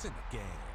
in the game.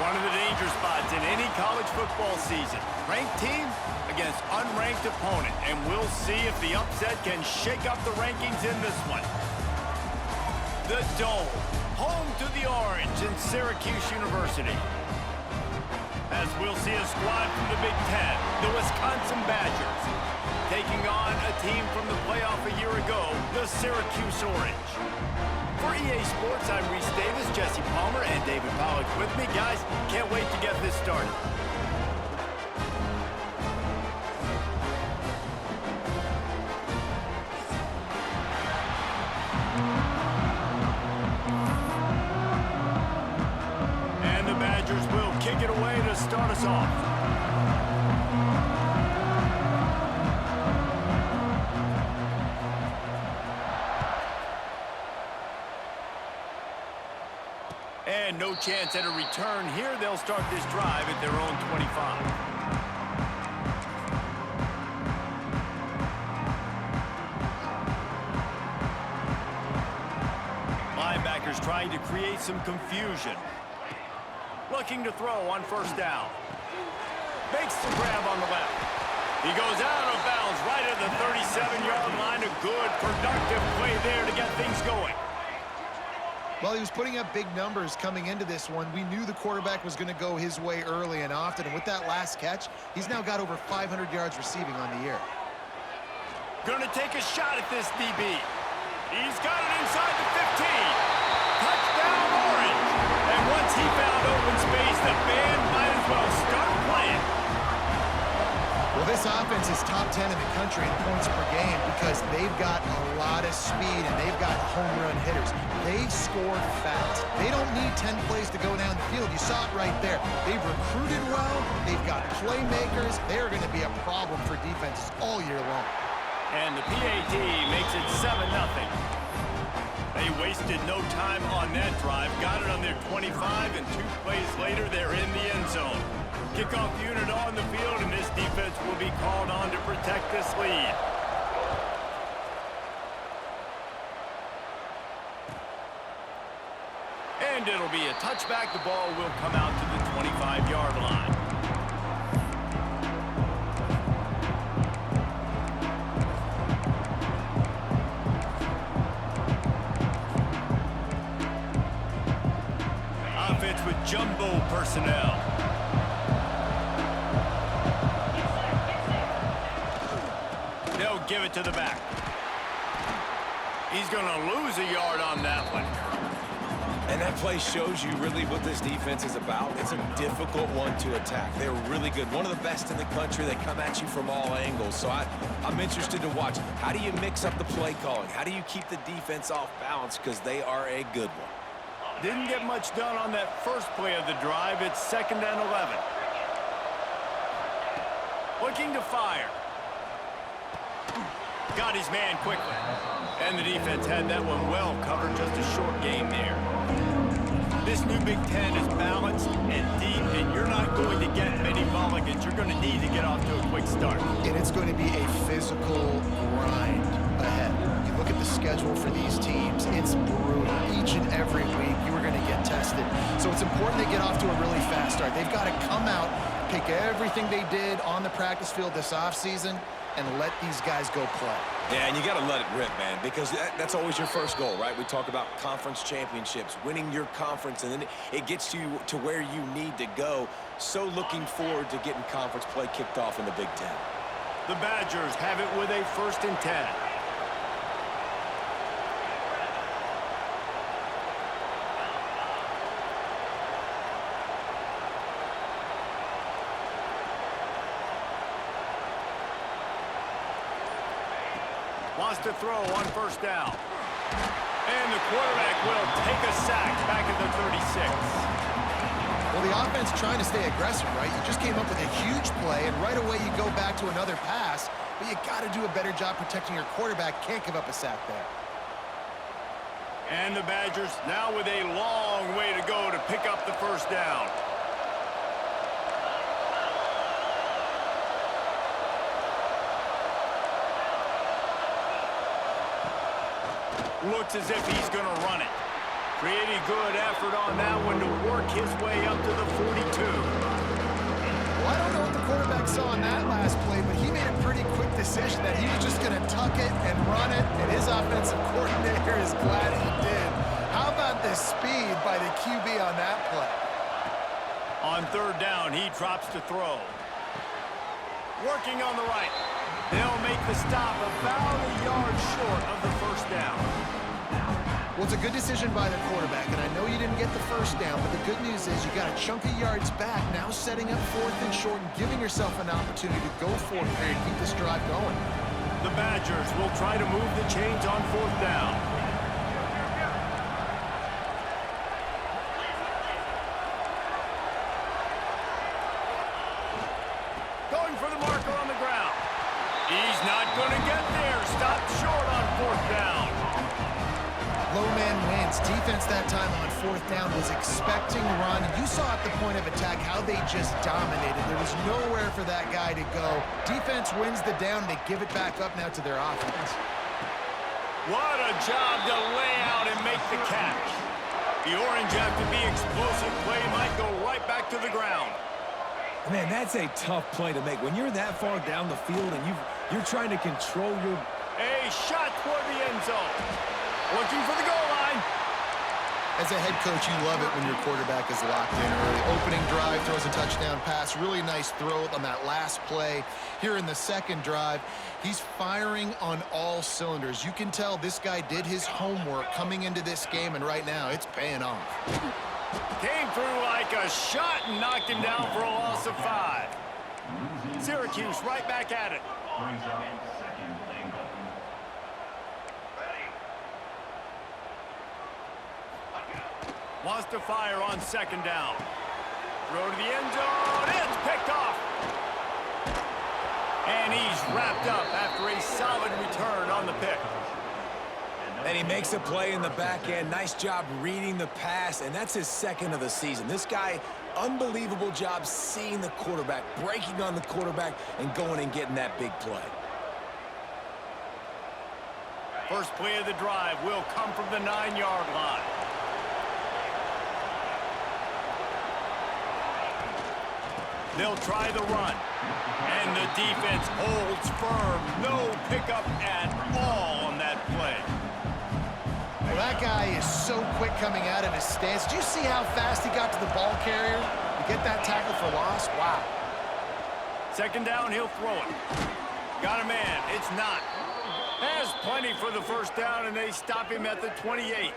One of the danger spots in any college football season. Ranked team against unranked opponent. And we'll see if the upset can shake up the rankings in this one. The Dome, home to the Orange in Syracuse University. As we'll see a squad from the Big Ten, the Wisconsin Badgers, taking on a team from the playoff a year ago, the Syracuse Orange. For EA Sports, I'm Reese Davis, Jesse Palmer, and David Pollack with me. Guys, can't wait to get this started. And the Badgers will kick it away to start us off. And no chance at a return here. They'll start this drive at their own 25. Linebackers trying to create some confusion. Looking to throw on first down. Makes the grab on the left. He goes out of bounds right at the 37-yard line. A good, productive play there to get things going. Well, he was putting up big numbers coming into this one. We knew the quarterback was going to go his way early and often. And with that last catch, he's now got over 500 yards receiving on the year. Going to take a shot at this DB. He's got it inside the 15. Touchdown, Orange. And once he found open space, the band might as well start playing. Well, this offense is top 10 in the country in points per game because they've got a lot of speed and they've got home run hitters. They score fast. They don't need 10 plays to go down the field. You saw it right there. They've recruited well. They've got playmakers. They're going to be a problem for defenses all year long. And the PAT makes it 7-0. They wasted no time on that drive. Got it on their 25, and 2 plays later, they're in the end zone. Kickoff unit on the field, and this defense will be called on to protect this lead. And it'll be a touchback. The ball will come out to the 25-yard line. Offense with jumbo personnel. They'll give it to the back. He's going to lose a yard on that one. And that play shows you really what this defense is about. It's a difficult one to attack. They're really good. One of the best in the country. They come at you from all angles. So I'm interested to watch. How do you mix up the play calling? How do you keep the defense off balance? Because they are a good one. Didn't get much done on that first play of the drive. It's 2nd and 11. Looking to fire. Got his man quickly. And the defense had that one well covered, just a short game there. This new Big Ten is balanced and deep, and you're not going to get many mulligans. You're going to need to get off to a quick start. And it's going to be a physical grind ahead. You look at the schedule for these teams, it's brutal. Each and every week, you are going to get tested. So it's important they get off to a really fast start. They've got to come out, pick everything they did on the practice field this offseason, and let these guys go play. Yeah, and you got to let it rip, man, because that's always your first goal, right? We talk about conference championships, winning your conference, and then it gets you to where you need to go. So looking forward to getting conference play kicked off in the Big Ten. The Badgers have it with a 1st and 10. Wants to throw on 1st down. And the quarterback will take a sack back at the 36. Well, the offense trying to stay aggressive, right? You just came up with a huge play, and right away you go back to another pass, but you got to do a better job protecting your quarterback. Can't give up a sack there. And the Badgers now with a long way to go to pick up the 1st down. Looks as if he's going to run it. Pretty good effort on that one to work his way up to the 42. Well, I don't know what the quarterback saw in that last play, but he made a pretty quick decision that he was just going to tuck it and run it, and his offensive coordinator is glad he did. How about the speed by the QB on that play? On 3rd down, he drops to throw. Working on the right. They'll make the stop about a yard short of the 1st down. Well, it's a good decision by the quarterback, and I know you didn't get the 1st down, but the good news is you got a chunk of yards back, now setting up 4th and short and giving yourself an opportunity to go for it here and keep this drive going. The Badgers will try to move the chains on 4th down. Going for the marker on the ground. He's not going to get there. Stopped short on 4th down. Low man wins. Defense that time on 4th down was expecting run. You saw at the point of attack how they just dominated. There was nowhere for that guy to go. Defense wins the down. They give it back up now to their offense. What a job to lay out and make the catch. The Orange, after the explosive play, might go right back to the ground. Man, that's a tough play to make. When you're that far down the field and you're trying to control your... A shot toward the end zone. Looking for the goal line. As a head coach, you love it when your quarterback is locked in early. Opening drive, throws a touchdown pass. Really nice throw on that last play. Here in the 2nd drive, he's firing on all cylinders. You can tell this guy did his homework coming into this game, and right now it's paying off. Came through like a shot and knocked him down for a loss of 5. Syracuse right back at it. Wants to fire on 2nd down. Throw to the end zone. It's picked off. And he's wrapped up after a solid return on the pick. And he makes a play in the back end. Nice job reading the pass, and that's his 2nd of the season. This guy, unbelievable job seeing the quarterback, breaking on the quarterback, and going and getting that big play. First play of the drive will come from the 9-yard line. They'll try the run. And the defense holds firm. No pickup at all on that play. Well, that guy is so quick coming out of his stance. Did you see how fast he got to the ball carrier to get that tackle for loss? Wow. 2nd down, he'll throw it. Got a man. It's not. Has plenty for the 1st down, and they stop him at the 28.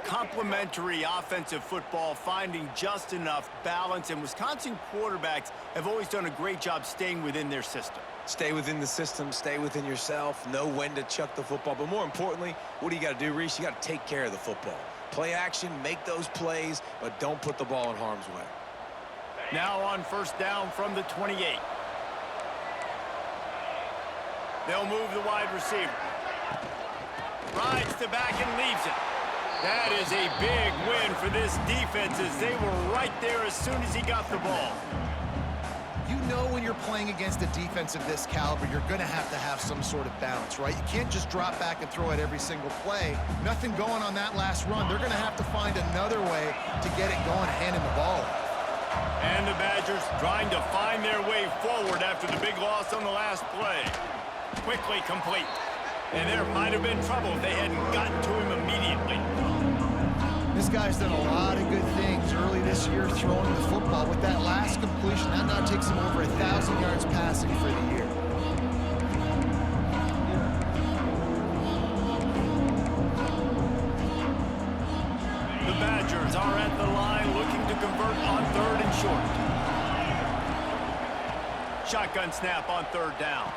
Complementary offensive football, finding just enough balance, and Wisconsin quarterbacks have always done a great job staying within their system. Stay within the system, stay within yourself, know when to chuck the football. But more importantly, what do you got to do, Reese? You got to take care of the football. Play action, make those plays, but don't put the ball in harm's way. Now on 1st down from the 28. They'll move the wide receiver. Rides to back and leaves it. That is a big win for this defense as they were right there as soon as he got the ball. You know when you're playing against a defense of this caliber, you're going to have some sort of balance, right? You can't just drop back and throw it every single play. Nothing going on that last run. They're going to have to find another way to get it going, handing the ball off. And the Badgers trying to find their way forward after the big loss on the last play. Quickly complete. And there might have been trouble if they hadn't gotten to him immediately. This guy's done a lot of good things early this year throwing the football. With that last completion, that now takes him over 1,000 yards passing for the year. The Badgers are at the line looking to convert on 3rd and short. Shotgun snap on 3rd down.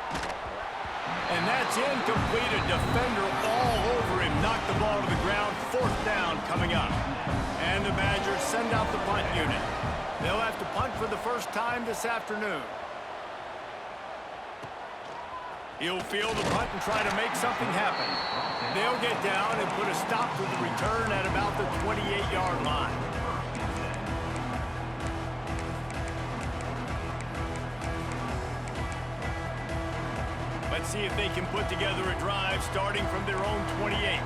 And that's incomplete. A defender all over him. Knocked the ball to the ground. 4th down coming up. And the Badgers send out the punt unit. They'll have to punt for the first time this afternoon. He'll field the punt and try to make something happen. They'll get down and put a stop to the return at about the 28-yard line. Let's see if they can put together a drive starting from their own 28.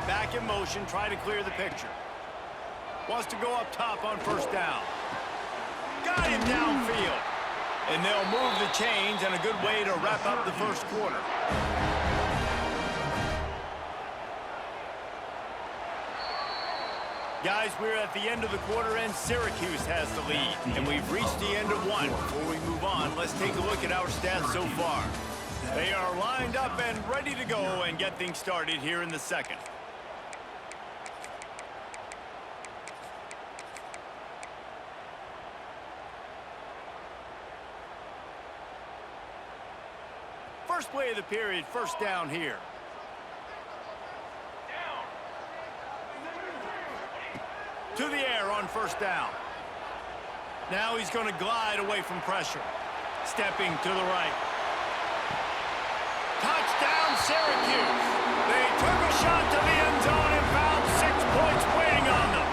Back in motion, try to clear the picture. Wants to go up top on 1st down. Got him downfield. And they'll move the chains, and a good way to wrap up the first quarter. Guys, we're at the end of the quarter, and Syracuse has the lead. And we've reached the end of one. Before we move on, let's take a look at our stats so far. They are lined up and ready to go and get things started here in the second. First play of the period, 1st down here. To the air on 1st down. Now he's going to glide away from pressure. Stepping to the right. Touchdown, Syracuse. They took a shot to the end zone and found 6 points waiting on them.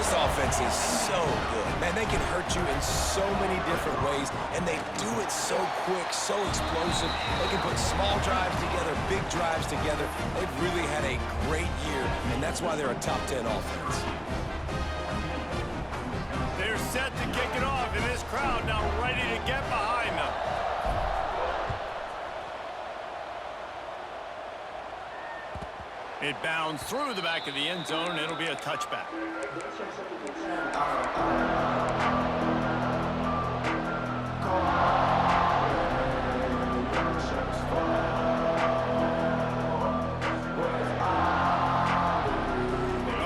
This offense is so good. Man, they can hurt you in so many different ways, and they do it so quick, so explosive. They can put small drives together, big drives together. They've really had a great year, and that's why they're a top 10 offense. They're set to kick it off, and this crowd now ready to get behind them. It bounds through the back of the end zone, and it'll be a touchback.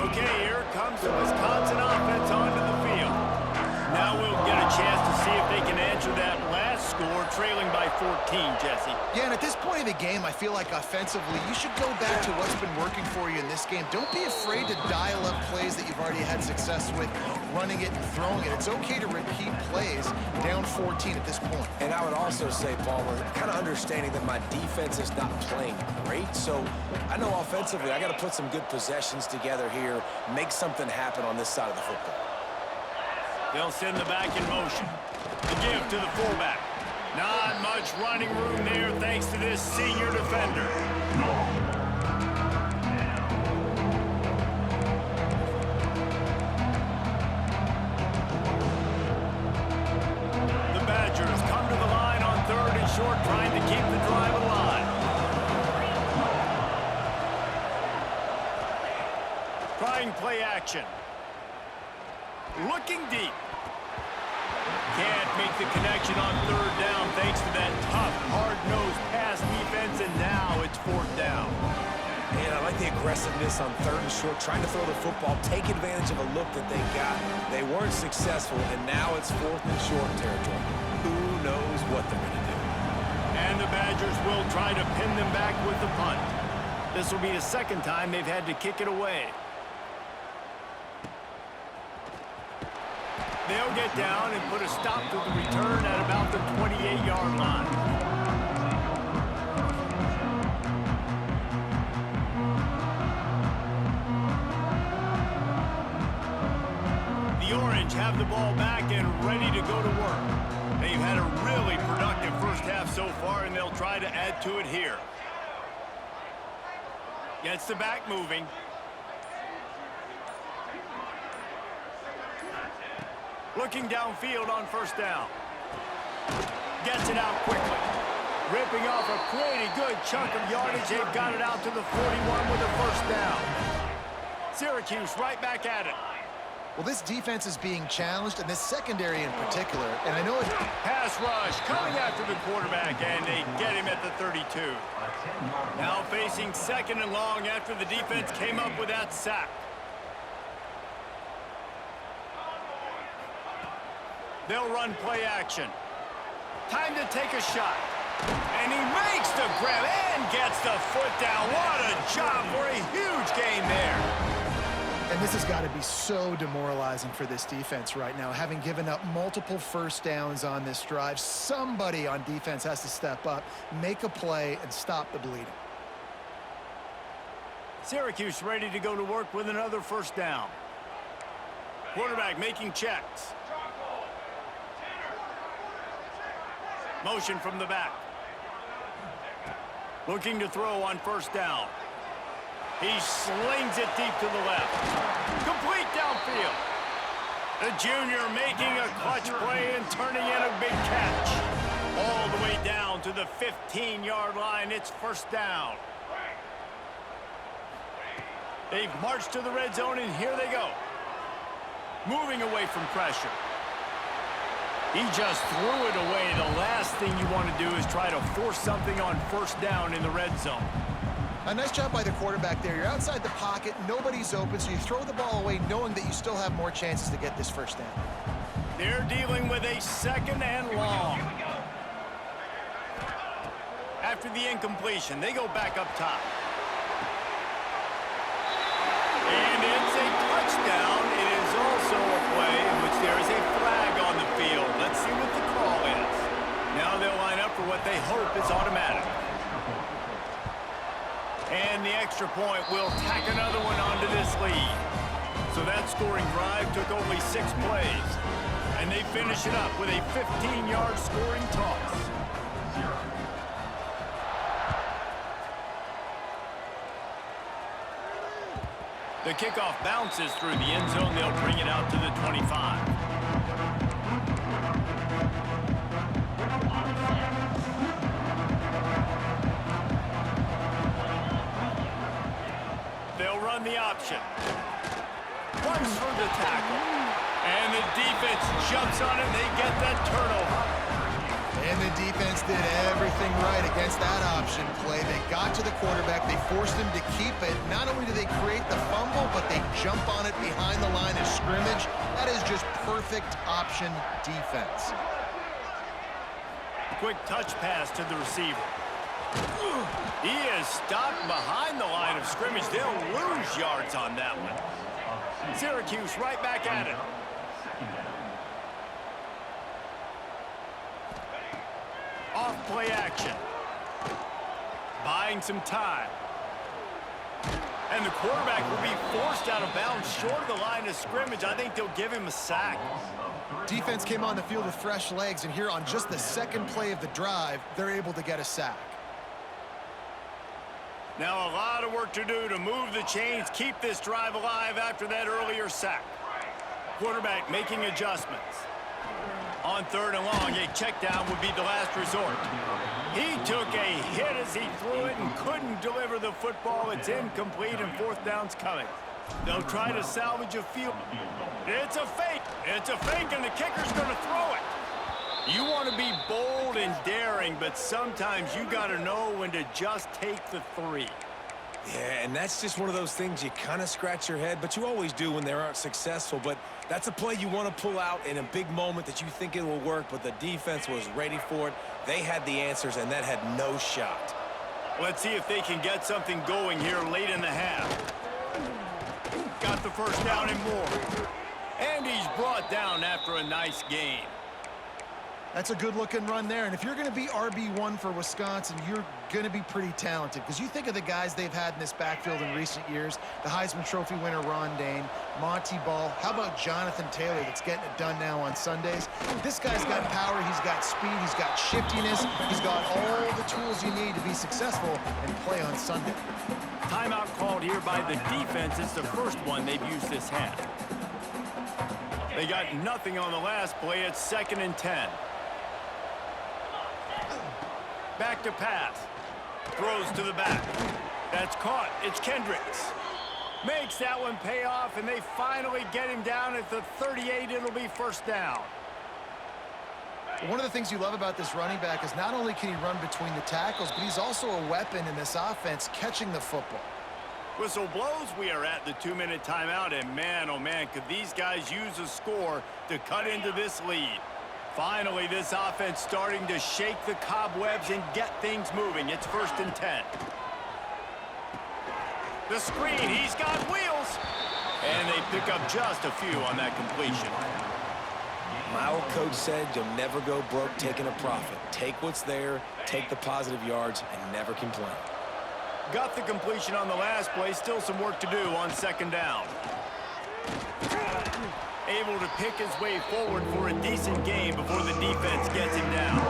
Okay, here comes the Wisconsin offense onto the field. Now we'll get a chance to see if they can answer that last score, trailing by 14, Jesse. Yeah, and at this point of the game, I feel like offensively, you should go back to what's been working for you in this game. Don't be afraid to dial up plays that you've already had success with, running it and throwing it. It's okay to repeat plays down 14 at this point. And I would also say, Palmer, kind of understanding that my defense is not playing great, so I know offensively I got to put some good possessions together here, make something happen on this side of the football. They'll send the back in motion. The give to the fullback. Not much running room there thanks to this senior defender. The Badgers come to the line on 3rd and short, trying to keep the drive alive. Trying play action. Looking deep. Can't make the connection on 3rd down thanks to that tough, hard-nosed pass defense, and now it's 4th down. And I like the aggressiveness on 3rd and short, trying to throw the football, take advantage of a look that they got. They weren't successful, and now it's 4th and short territory. Who knows what they're going to do? And the Badgers will try to pin them back with the punt. This will be the 2nd time they've had to kick it away. They'll get down and put a stop to the return at about the 28-yard line. scrimmage have the ball back and ready to go to work. They've had a really productive first half so far, and they'll try to add to it here. Gets the back moving. Looking downfield on first down. Gets it out quickly. Ripping off a pretty good chunk of yardage. They've got it out to the 41 with a first down. Syracuse right back at it. Well, this defense is being challenged, and this secondary in particular, and I know it... Pass rush coming after the quarterback, and they get him at the 32. Now facing second and long after the defense came up with that sack. They'll run play action. Time to take a shot. And he makes the grab and gets the foot down. What a job for a huge gain there. And this has got to be so demoralizing for this defense right now. Having given up multiple first downs on this drive, somebody on defense has to step up, make a play, and stop the bleeding. Syracuse ready to go to work with another first down. Quarterback making checks. Motion from the back. Looking to throw on first down. He slings it deep to the left. Complete downfield. The junior making a clutch play and turning in a big catch. All the way down to the 15-yard line. It's first down. They've marched to the red zone, and here they go. Moving away from pressure. He just threw it away. The last thing you want to do is try to force something on first down in the red zone. A nice job by the quarterback there. You're outside the pocket, nobody's open, so you throw the ball away knowing that you still have more chances to get this first down. They're dealing with a second and long. After the incompletion, they go back up top. And it's a touchdown. It is also a play in which there is a flag on the field. Let's see what the call is. Now they'll line up for what they hope is automatic. And the extra point will tack another one onto this lead. So that scoring drive took only 6 plays. And they finish it up with a 15-yard scoring toss. The kickoff bounces through the end zone. They'll bring it out to the 25. They'll run the option. Runs for the tackle. And the defense jumps on it, and they get that turnover. And the defense did everything right against that option play. They got to the quarterback. They forced him to keep it. Not only do they create the fumble, but they jump on it behind the line of scrimmage. That is just perfect option defense. Quick touch pass to the receiver. He is stopped behind the line of scrimmage. They'll lose yards on that one. Syracuse right back at it. Off play action. Buying some time. And the quarterback will be forced out of bounds short of the line of scrimmage. I think they'll give him a sack. Defense came on the field with fresh legs, and here on just the second play of the drive, they're able to get a sack. Now a lot of work to do to move the chains, keep this drive alive after that earlier sack. Quarterback making adjustments. On third and long, a check down would be the last resort. He took a hit as he threw it and couldn't deliver the football. It's incomplete and fourth down's coming. They'll try to salvage a field. It's a fake. It's a fake, and the kicker's going to throw it. You want to be bold and daring, but sometimes you got to know when to just take the 3. Yeah, and that's just one of those things you kind of scratch your head, but you always do when they aren't successful. But that's a play you want to pull out in a big moment that you think it will work, but the defense was ready for it. They had the answers, and that had no shot. Let's see if they can get something going here late in the half. Got the first down and more. And he's brought down after a nice gain. That's a good-looking run there. And if you're going to be RB1 for Wisconsin, you're going to be pretty talented. Because you think of the guys they've had in this backfield in recent years, the Heisman Trophy winner Ron Dayne, Monty Ball. How about Jonathan Taylor that's getting it done now on Sundays? This guy's got power. He's got speed. He's got shiftiness. He's got all the tools you need to be successful and play on Sunday. Timeout called here by the defense. It's the first one they've used this half. They got nothing on the last play. It's 2nd and 10. Back to pass. Throws to the back. That's caught. It's Kendricks. Makes that one pay off, and they finally get him down at the 38. It'll be first down. One of the things you love about this running back is not only can he run between the tackles, but he's also a weapon in this offense catching the football. Whistle blows. We are at the 2-minute timeout, and man, oh man, could these guys use a score to cut into this lead. Finally, this offense starting to shake the cobwebs and get things moving. It's 1st and 10. The screen, he's got wheels. And they pick up just a few on that completion. My old coach said you'll never go broke taking a profit. Take what's there, take the positive yards, and never complain. Got the completion on the last play. Still some work to do on 2nd down. Able to pick his way forward for a decent game before the defense gets him down.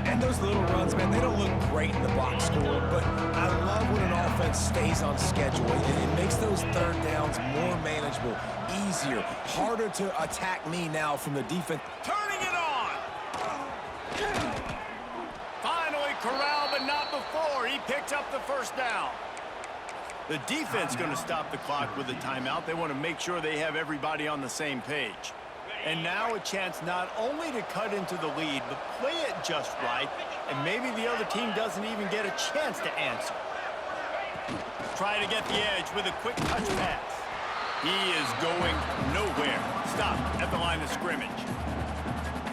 And those little runs, man, they don't look great in the box score, but I love when an offense stays on schedule. It makes those 3rd downs more manageable, easier, harder to attack me now from the defense. Turning it on! Finally corralled, but not before. He picks up the 1st down. The defense going to stop the clock with a timeout. They want to make sure they have everybody on the same page. And now a chance not only to cut into the lead, but play it just right, and maybe the other team doesn't even get a chance to answer. Try to get the edge with a quick touch pass. He is going nowhere. Stop at the line of scrimmage.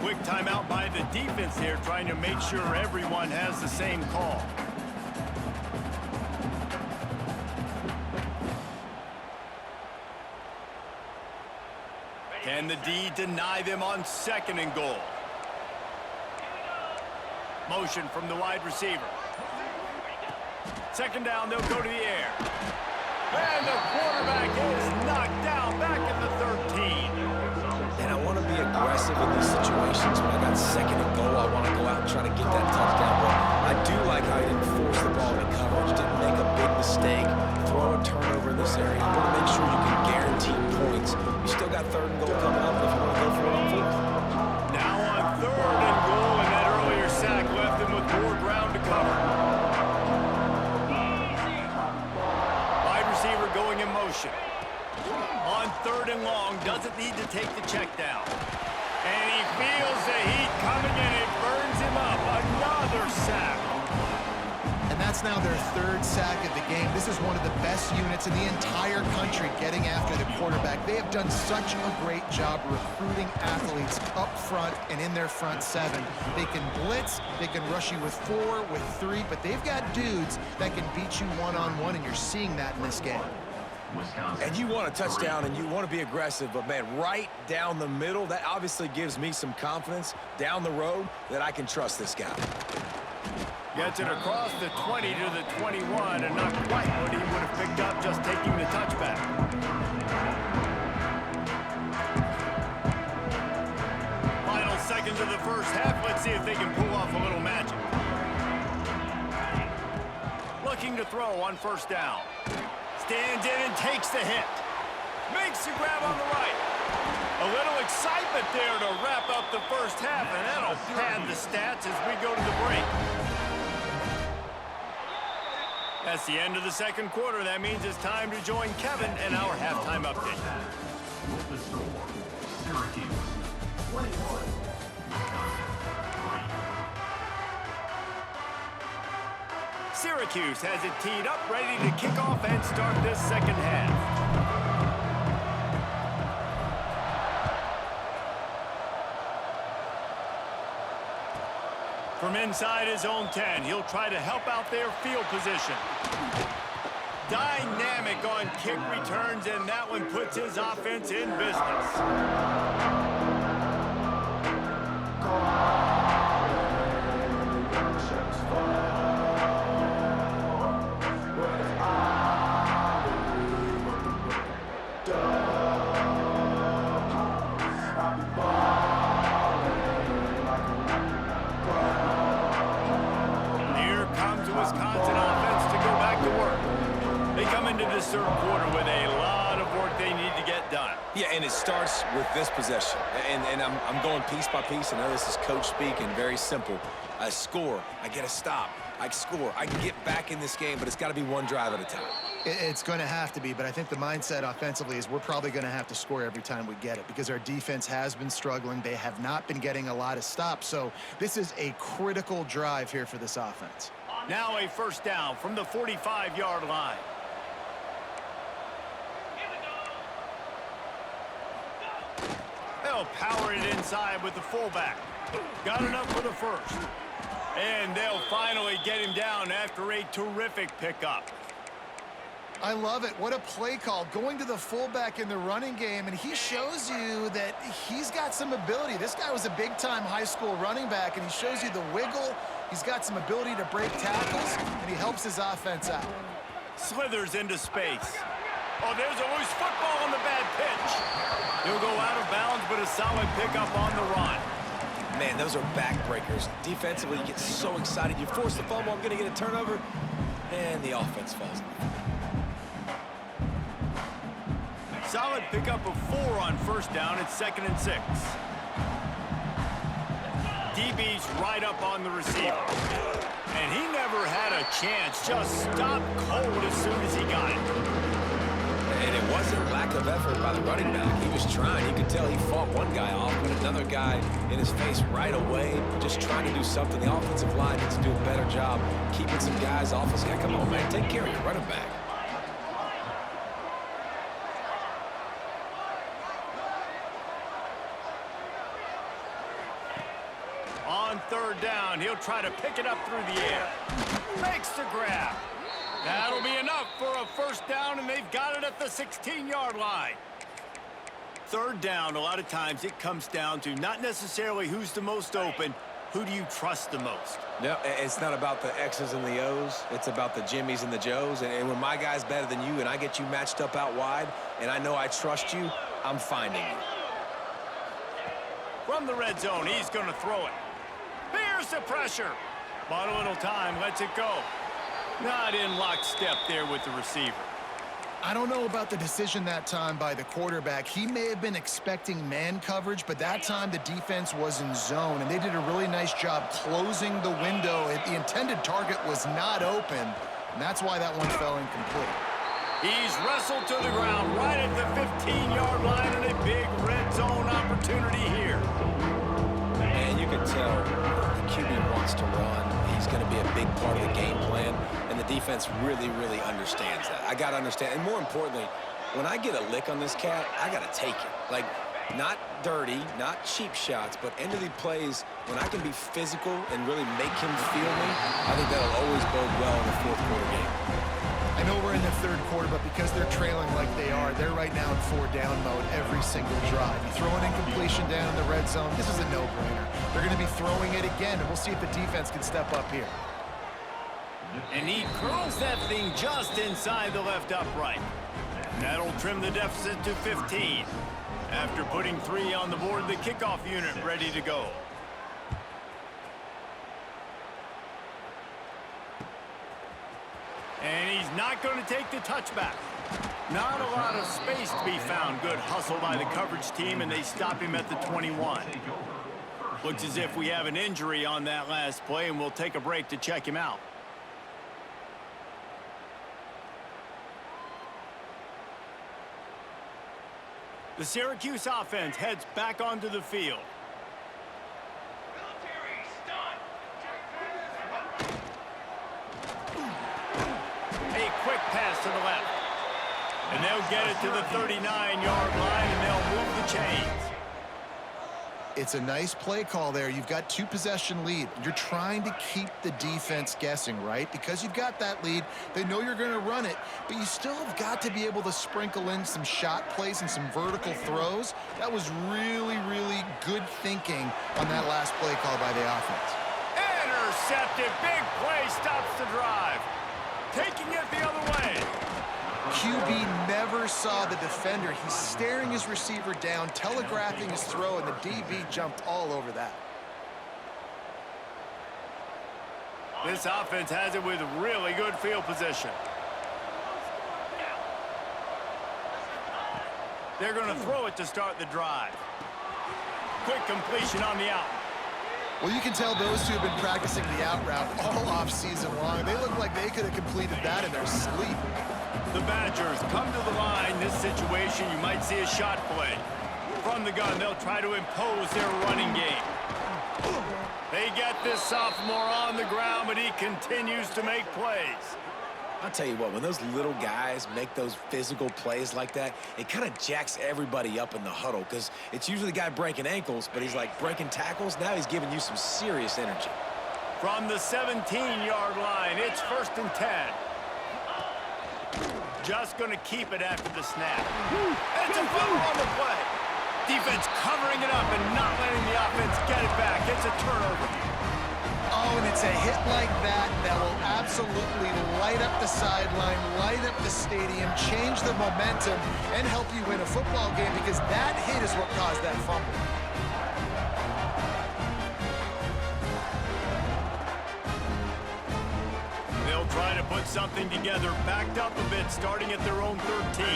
Quick timeout by the defense here, trying to make sure everyone has the same call. Can the D deny them on 2nd and goal? Motion from the wide receiver. 2nd down, they'll go to the air. And the quarterback is knocked down back at the 13. And I want to be aggressive in these situations. When I got 2nd and goal, I want to go out and try to get that touchdown. But I do like how he didn't force the ball into coverage, didn't make a big mistake, throw a turnover in this area. You want to make sure you can guarantee points. You still got 3rd and goal coming up if you want to go for it on 4th. Now on 3rd and goal, and that earlier sack left him with more ground to cover. Wide receiver going in motion. On 3rd and long, doesn't need to take the check down. And he feels the heat coming, and it burns him up. Another sack. And that's now their 3rd sack of the game. This is one of the best units in the entire country getting after the quarterback. They have done such a great job recruiting athletes up front and in their front 7. They can blitz, they can rush you with 4, with 3, but they've got dudes that can beat you one-on-one, and you're seeing that in this game. And you want a touchdown and you want to be aggressive, but man, right down the middle, that obviously gives me some confidence down the road that I can trust this guy. Gets it across the 20 to the 21, and not quite what he would have picked up just taking the touchback. Final seconds of the 1st half. Let's see if they can pull off a little magic. Looking to throw on 1st down. Stands in and takes the hit. Makes the grab on the right. A little excitement there to wrap up the 1st half, and that'll pad the stats as we go to the break. That's the end of the 2nd quarter. That means it's time to join Kevin and our halftime update. Syracuse has it teed up, ready to kick off and start this 2nd half. From inside his own 10, he'll try to help out their field position. Dynamic on kick returns, and that one puts his offense in business. Here comes the Wisconsin offense to go back to work. They come into this third quarter with a lot of work they need to get done. Yeah, and it starts with this possession. And I'm going piece by piece. I know this is coach speak and very simple. I score. I get a stop. I score. I can get back in this game, but it's got to be one drive at a time. It's going to have to be, but I think the mindset offensively is we're probably going to have to score every time we get it because our defense has been struggling. They have not been getting a lot of stops, so this is a critical drive here for this offense. Now a first down from the 45-yard line. They'll power it inside with the fullback. Got enough for the first. And they'll finally get him down after a terrific pickup. I love it. What a play call. Going to the fullback in the running game, and he shows you that he's got some ability. This guy was a big-time high school running back, and he shows you the wiggle. He's got some ability to break tackles, and he helps his offense out. Slithers into space. Oh, there's a loose football on the bad pitch. He'll go out of bounds, but a solid pickup on the run. Man, those are backbreakers. Defensively, you get so excited. You force the fumble, I'm going to get a turnover, and the offense falls. Solid pickup of 4 on first down. It's 2nd and 6. DB's right up on the receiver. And he never had a chance. Just stopped cold as soon as he got it. And it wasn't lack of effort by the running back. He was trying. You could tell he fought one guy off, but another guy in his face right away, just trying to do something. The offensive line needs to do a better job keeping some guys off his head. Come on, man. Take care of your running back. On third down, he'll try to pick it up through the air. Makes the grab. That'll be enough for a first down, and they've got it at the 16-yard line. Third down, a lot of times it comes down to not necessarily who's the most open, who do you trust the most? No, it's not about the X's and the O's. It's about the Jimmies and the Joes. And when my guy's better than you and I get you matched up out wide and I know I trust you, I'm finding you. From the red zone, he's going to throw it. Here's the pressure. But a little time, lets it go. Not in lockstep there with the receiver. I don't know about the decision that time by the quarterback. He may have been expecting man coverage, but that time the defense was in zone, and they did a really nice job closing the window. The intended target was not open, and that's why that one fell incomplete. He's wrestled to the ground right at the 15-yard line, and a big red zone opportunity here. And you can tell the QB wants to run. He's going to be a big part of the game plan, and the defense really, really understands that. I got to understand, and more importantly, when I get a lick on this cat, I got to take it. Like, not dirty, not cheap shots, but end of the plays, when I can be physical and really make him feel me, I think that'll always bode well in the fourth quarter game. I know we're in the third quarter, but because they're trailing like they are, they're right now in 4-down mode every single drive. You throw an incompletion down in the red zone, this is a no-brainer. They're going to be throwing it again, and we'll see if the defense can step up here. And he curls that thing just inside the left upright. That'll trim the deficit to 15. After putting 3 on the board, the kickoff unit ready to go. And he's not going to take the touchback. Not a lot of space to be found. Good hustle by the coverage team, and they stop him at the 21. Looks as if we have an injury on that last play, and we'll take a break to check him out. The Syracuse offense heads back onto the field. A quick pass to the left. And they'll get it to the 39-yard line, and they'll move the chains. It's a nice play call there. You've got 2-possession lead. You're trying to keep the defense guessing, right? Because you've got that lead, they know you're going to run it, but you still have got to be able to sprinkle in some shot plays and some vertical throws. That was really, really good thinking on that last play call by the offense. Intercepted. Big play stops the drive. Taking it the other way. QB never saw the defender. He's staring his receiver down, telegraphing his throw, and the DB jumped all over that. This offense has it with really good field position. They're going to throw it to start the drive. Quick completion on the out. Well, you can tell those two have been practicing the out route all off season long. They look like they could have completed that in their sleep. The Badgers come to the line. This situation, you might see a shot play. From the gun, they'll try to impose their running game. They get this sophomore on the ground, but he continues to make plays. I'll tell you what, when those little guys make those physical plays like that, it kind of jacks everybody up in the huddle because it's usually the guy breaking ankles, but he's like breaking tackles. Now he's giving you some serious energy. From the 17-yard line, it's 1st and 10. Just going to keep it after the snap. It's a fumble on the play. Defense covering it up and not letting the offense get it back. It's a turnover. Oh, and it's a hit like that that will absolutely light up the sideline, light up the stadium, change the momentum, and help you win a football game because that hit is what caused that fumble. They'll try to put something together, backed up a bit, starting at their own 13.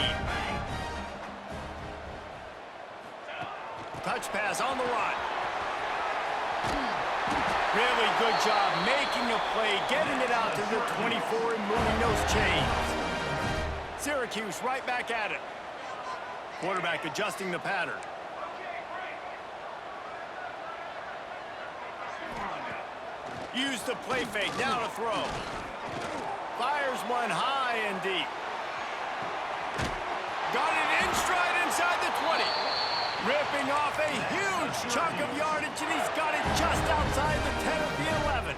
Touch pass on the run. Really good job making a play, getting it out to the 24 and moving those chains. Syracuse right back at it. Quarterback adjusting the pattern. Use the play fake, now to throw. Fires one high and deep. Got it in stride inside the 20. Ripping off a huge chunk of yardage, and he's got it just outside the 10 of the 11.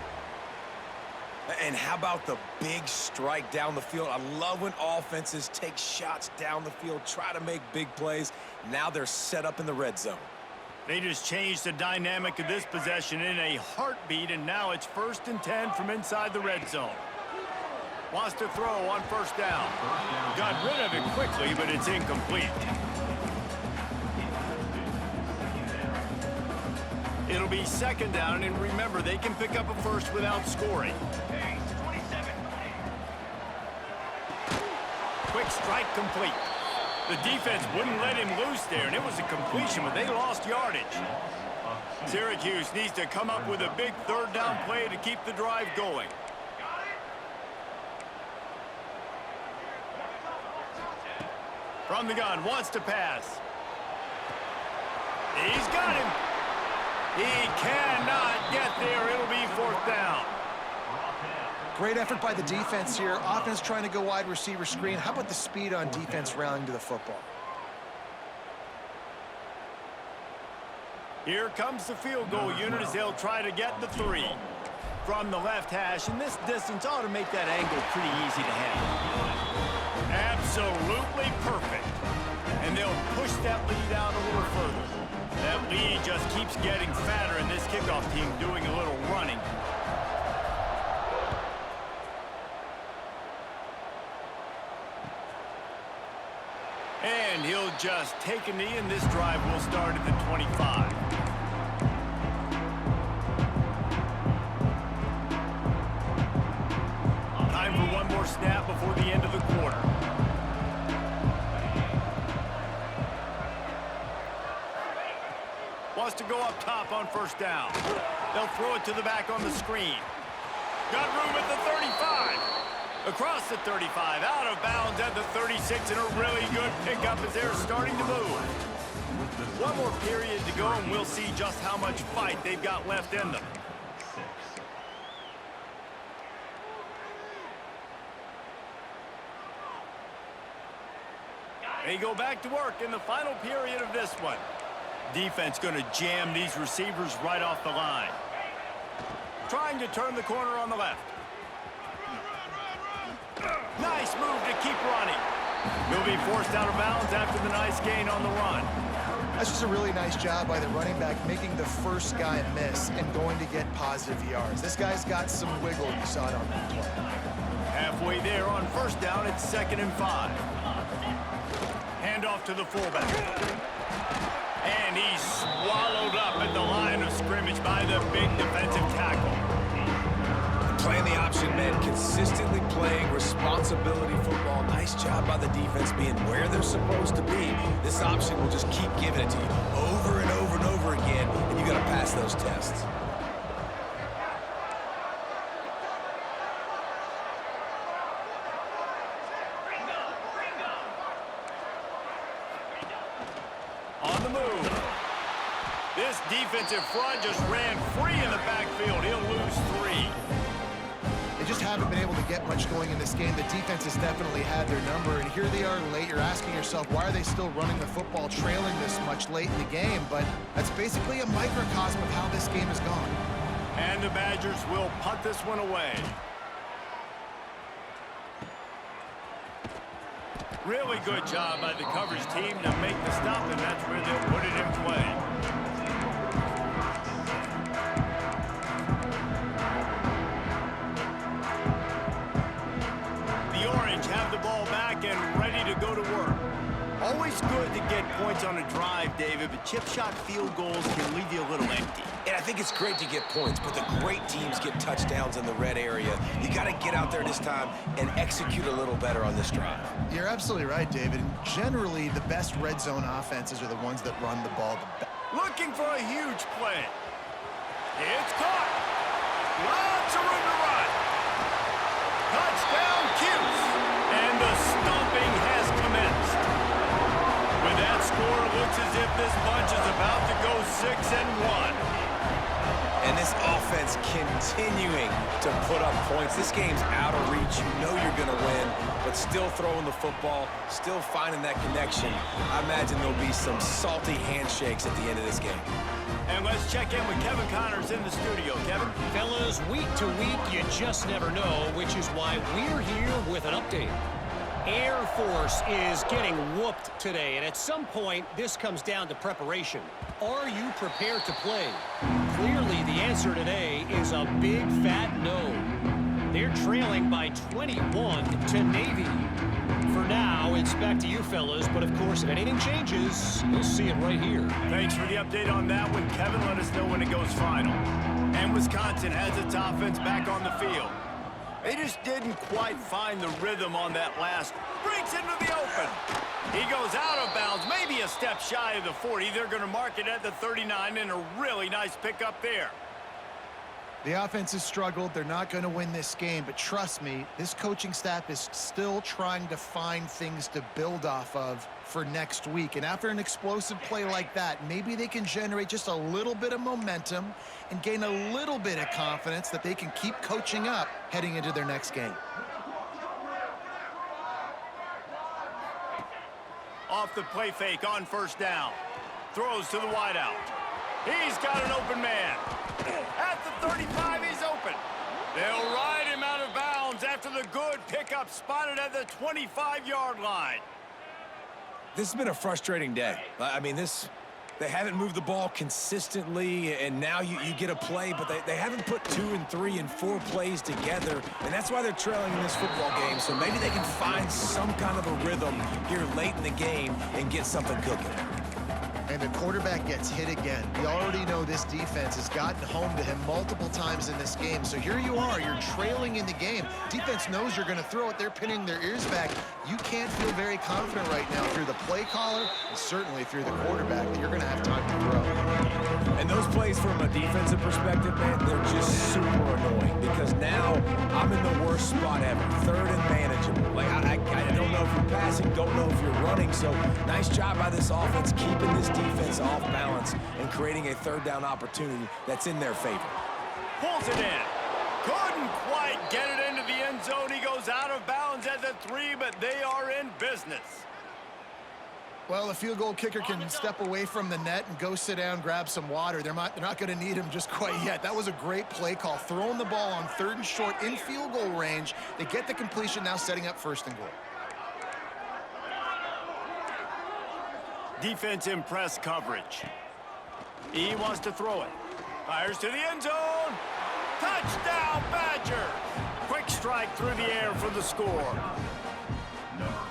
And how about the big strike down the field? I love when offenses take shots down the field, try to make big plays. Now they're set up in the red zone. They just changed the dynamic of this possession in a heartbeat, and now it's 1st and 10 from inside the red zone. Wants to throw on 1st down. Got rid of it quickly, but it's incomplete. It'll be 2nd down, and remember, they can pick up a first without scoring. Quick strike complete. The defense wouldn't let him loose there, and it was a completion, but they lost yardage. Syracuse needs to come up with a big 3rd down play to keep the drive going. From the gun, wants to pass. He's got him. He cannot get there. It'll be 4th down. Great effort by the defense here. Offense trying to go wide receiver screen. How about the speed on defense rallying to the football? Here comes the field goal unit as they'll try to get the 3. From the left hash, and this distance ought to make that angle pretty easy to handle. Absolutely perfect. And they'll push that lead out a little further. That lead just keeps getting fatter, and this kickoff team doing a little running. And he'll just take a knee, and this drive will start at the 25. Time for one more snap before the end of the quarter. Wants to go up top on 1st down. They'll throw it to the back on the screen. Got room at the 35. Across the 35, out of bounds at the 36, and a really good pickup as they're starting to move. One more period to go, and we'll see just how much fight they've got left in them. They go back to work in the final period of this one. Defense going to jam these receivers right off the line. Trying to turn the corner on the left. Nice move to keep running. He'll be forced out of bounds after the nice gain on the run. That's just a really nice job by the running back, making the first guy miss and going to get positive yards. This guy's got some wiggle. You saw it on that play. Halfway there on first down, it's 2nd and 5. Handoff to the fullback. And he's swallowed up at the line of scrimmage by the big defensive tackle. Playing the option man, consistently playing responsibility football. Nice job by the defense being where they're supposed to be. This option will just keep giving it to you over and over and over again, and you got to pass those tests. On the move. This defensive front just ran free in the backfield. He'll lose 3. They just haven't been able to get much going in this game. The defense has definitely had their number, and here they are late. You're asking yourself, why are they still running the football, trailing this much late in the game? But that's basically a microcosm of how this game has gone. And the Badgers will punt this one away. Really good job by the coverage team to make the stop, and that's where they'll put it in play. Have the ball back and ready to go to work. Always good to get points on a drive, David, but chip shot field goals can leave you a little empty. And I think it's great to get points, but the great teams get touchdowns in the red area. You got to get out there this time and execute a little better on this drive. You're absolutely right, David. Generally, the best red zone offenses are the ones that run the ball the best. Looking for a huge play. It's caught. Lots of room to run. Touchdown, Cuse. And the stomping has commenced. With that score, it looks as if this bunch is about to go 6-1. And this offense continuing to put up points. This game's out of reach. You know you're going to win, but still throwing the football, still finding that connection. I imagine there'll be some salty handshakes at the end of this game. And let's check in with Kevin Connors in the studio. Kevin? Fellas, week to week, you just never know, which is why we're here with an update. Air Force is getting whooped today, and at some point, this comes down to preparation. Are you prepared to play? Clearly, the answer today is a big fat no. They're trailing by 21 to Navy. For now, it's back to you fellas, but of course, if anything changes, you'll see it right here. Thanks for the update on that one, Kevin. Let us know when it goes final. And Wisconsin has its offense back on the field. They just didn't quite find the rhythm on that last. Breaks into the open. He goes out of bounds, maybe a step shy of the 40. They're going to mark it at the 39, and a really nice pickup there. The offense has struggled. They're not going to win this game, but trust me, this coaching staff is still trying to find things to build off of for next week. And after an explosive play like that, maybe they can generate just a little bit of momentum and gain a little bit of confidence that they can keep coaching up heading into their next game. Off the play fake on first down. Throws to the wideout. He's got an open man. At the 35, he's open. They'll ride him out of bounds after the good pickup spotted at the 25-yard line. This has been a frustrating day. I mean, they haven't moved the ball consistently, and now you get a play, but they haven't put 2 and 3 and 4 plays together, and that's why they're trailing in this football game. So maybe they can find some kind of a rhythm here late in the game and get something cooking. And the quarterback gets hit again. We already know this defense has gotten home to him multiple times in this game. So here you are, you're trailing in the game. Defense knows you're going to throw it. They're pinning their ears back. You can't feel very confident right now through the play caller and certainly through the quarterback that you're going to have time to throw. And those plays from a defensive perspective, man, they're just super annoying because now I'm in the worst spot ever. 3rd and manageable. Like, I don't know if you're passing, don't know if you're running. So nice job by this offense keeping this defense off balance and creating a 3rd down opportunity that's in their favor. Pulls it in. Couldn't quite get it into the end zone. He goes out of bounds at the 3, but they are in business. Well, the field goal kicker can step away from the net and go sit down, grab some water. They're not going to need him just quite yet. That was a great play call. Throwing the ball on 3rd and short in field goal range. They get the completion, now setting up 1st and goal. Defense in press coverage. He wants to throw it. Fires to the end zone. Touchdown, Badger! Quick strike through the air for the score.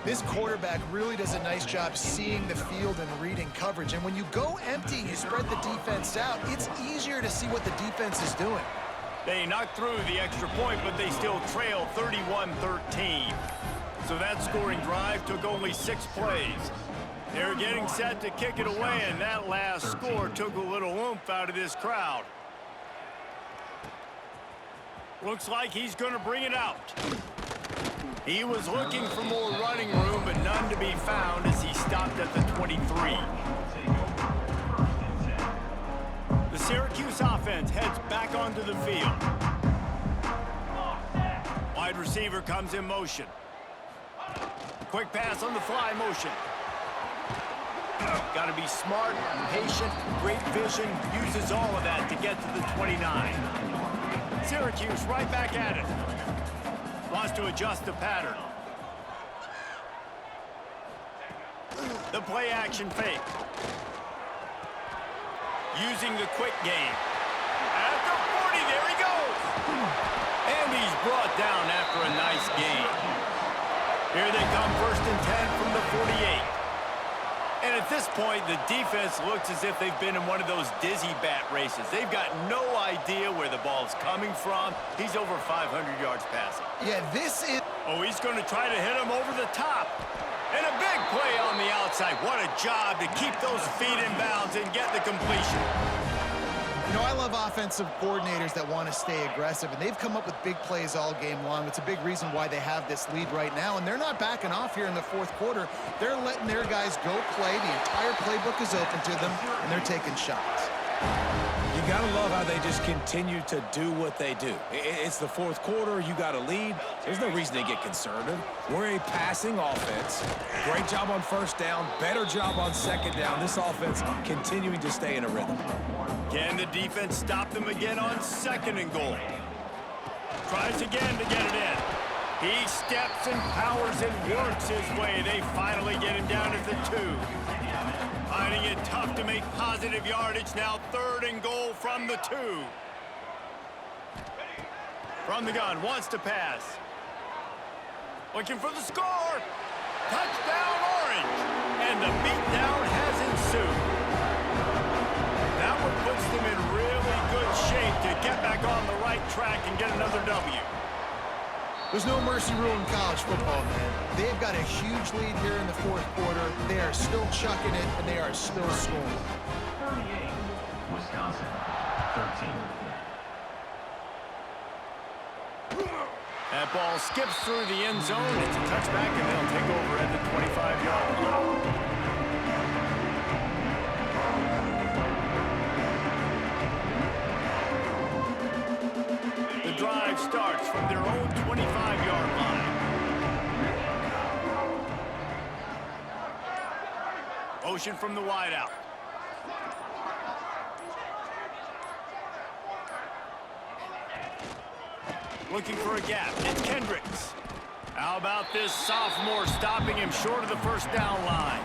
This quarterback really does a nice job seeing the field and reading coverage. And when you go empty, you spread the defense out, it's easier to see what the defense is doing. They knocked through the extra point, but they still trail 31-13. So that scoring drive took only 6 plays. They're getting set to kick it away, and that last score took a little oomph out of this crowd. Looks like he's going to bring it out. He was looking for more running room, but none to be found as he stopped at the 23. The Syracuse offense heads back onto the field. Wide receiver comes in motion. Quick pass on the fly motion. Got to be smart, patient, great vision, uses all of that to get to the 29. Syracuse right back at it. Wants to adjust the pattern. The play action fake. Using the quick game. At the 40, there he goes. And he's brought down after a nice gain. Here they come, 1st and 10 from the 48. And at this point, the defense looks as if they've been in one of those dizzy bat races. They've got no idea where the ball's coming from. He's over 500 yards passing. Yeah, this is... Oh, he's going to try to hit him over the top. And a big play on the outside. What a job to keep those feet in bounds and get the completion. You know, I love offensive coordinators that want to stay aggressive, and they've come up with big plays all game long. It's a big reason why they have this lead right now, and they're not backing off here in the 4th quarter. They're letting their guys go play. The entire playbook is open to them, and they're taking shots. You got to love how they just continue to do what they do. It's the 4th quarter. You got a lead. There's no reason to get concerned. We're a passing offense. Great job on 1st down. Better job on 2nd down. This offense continuing to stay in a rhythm. Can the defense stop them again on 2nd and goal? Tries again to get it in. He steps and powers and works his way. They finally get him down at the 2. Finding it tough to make positive yardage. Now 3rd and goal from the 2. From the gun, wants to pass. Looking for the score. Touchdown, Orange. And the beatdown has ensued. That one puts them in really good shape to get back on the right track and get another W. There's no mercy rule in college football, man. They've got a huge lead here in the 4th quarter. They are still chucking it, and they are still scoring. 38, Wisconsin, 13. That ball skips through the end zone. It's a touchback, and they'll take over at the 25-yard line. The drive starts from their own 25-yard line. Motion from the wideout. Looking for a gap. It's Kendricks. How about this sophomore stopping him short of the 1st down line?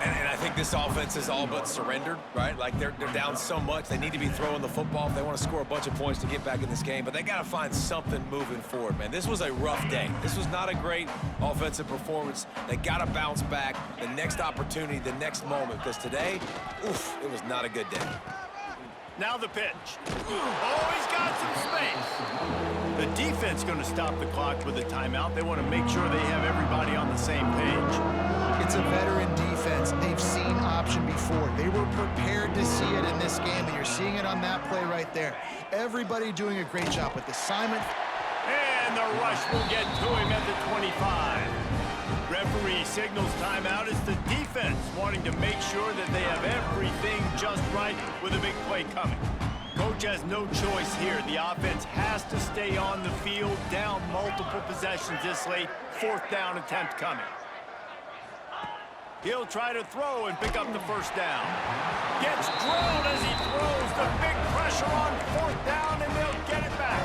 And I think this offense is all but surrendered, right? Like they're down so much. They need to be throwing the football if they want to score a bunch of points to get back in this game. But they got to find something moving forward, man. This was a rough day. This was not a great offensive performance. They got to bounce back the next opportunity, the next moment. Because today, oof, it was not a good day. Now the pitch. Oh, he's got some space. The defense going to stop the clock with a timeout. They want to make sure they have everybody on the same page. It's a veteran defense. They've seen option before. They were prepared to see it in this game, and you're seeing it on that play right there. Everybody doing a great job with assignment. And the rush will get to him at the 25. Referee signals timeout as the defense wanting to make sure that they have everything just right with a big play coming. Coach has no choice here. The offense has to stay on the field, down multiple possessions this late. 4th down attempt coming. He'll try to throw and pick up the first down. Gets drilled as he throws. The big pressure on fourth down, and they'll get it back.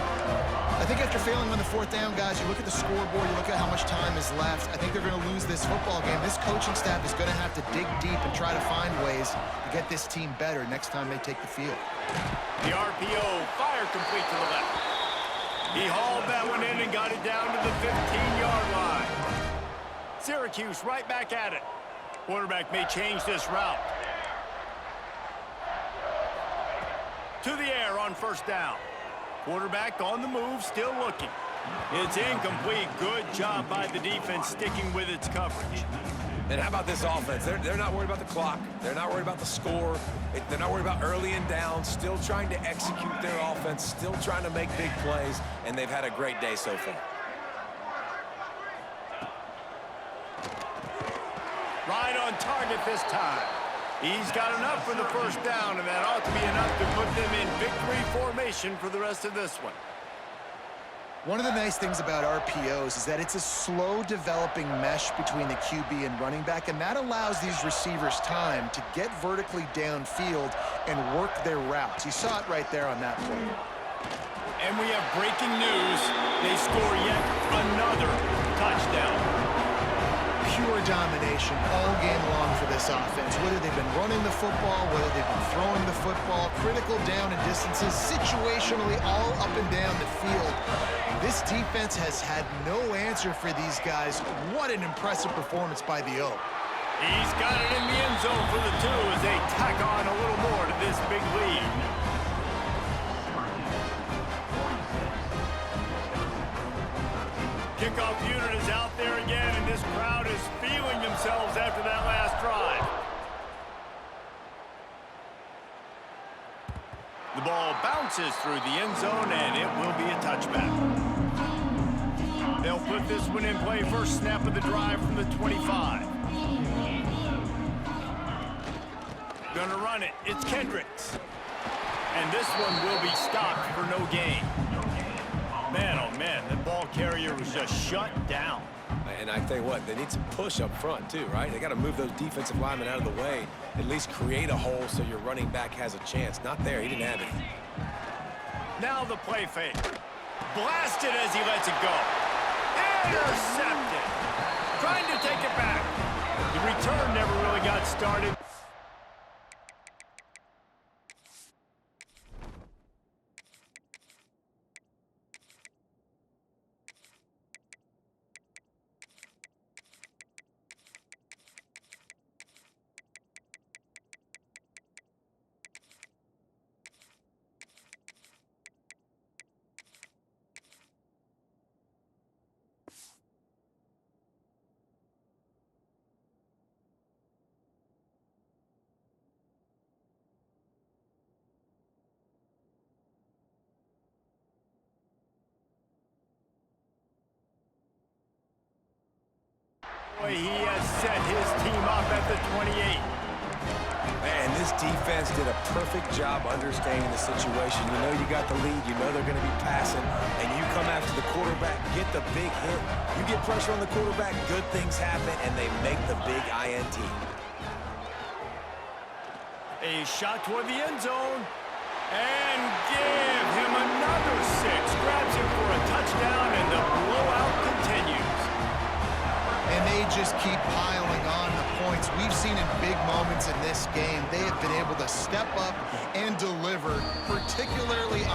I think after failing on the fourth down, guys, you look at the scoreboard, you look at how much time is left. I think they're going to lose this football game. This coaching staff is going to have to dig deep and try to find ways to get this team better next time they take the field. The RPO, fire complete to the left. He hauled that one in and got it down to the 15-yard line. Syracuse right back at it. Quarterback may change this route. To the air on first down. Quarterback on the move, still looking. It's incomplete. Good job by the defense sticking with its coverage. And how about this offense? They're not worried about the clock. They're not worried about the score. They're not worried about early and down. Still trying to execute their offense. Still trying to make big plays. And they've had a great day so far. Right on target this time. He's got enough for the first down, and that ought to be enough to put them in victory formation for the rest of this one. One of the nice things about RPOs is that it's a slow developing mesh between the QB and running back, and that allows these receivers time to get vertically downfield and work their routes. You saw it right there on that play. And we have breaking news. They score yet another touchdown. Pure domination all game long for this offense. Whether they've been running the football, whether they've been throwing the football, critical down and distances, situationally all up and down the field. This defense has had no answer for these guys. What an impressive performance by the O. He's got it in the end zone for the two as they tack on a little more to this big lead. Kickoff unit is out there again, and this crowd is feeling themselves after that last drive. The ball bounces through the end zone, and it will be a touchback. They'll put this one in play. First snap of the drive from the 25. Gonna run it. It's Kendricks. And this one will be stopped for no gain. Man, oh man, the ball carrier was just shut down. And I tell you what, they need some push up front too, right? They got to move those defensive linemen out of the way, at least create a hole so your running back has a chance. Not there, he didn't have it. Now the play fake. Blasted as he lets it go. Intercepted. Trying to take it back. The return never really got started. He has set his team up at the 28. Man, this defense did a perfect job understanding the situation. You know you got the lead. You know they're going to be passing. And you come after the quarterback, get the big hit. You get pressure on the quarterback, good things happen, and they make the big INT. A shot toward the end zone. And give him another 6. Grabs him for a touchdown, and the blowout continues. And they just keep piling on the points. We've seen in big moments in this game, they have been able to step up and deliver, particularly on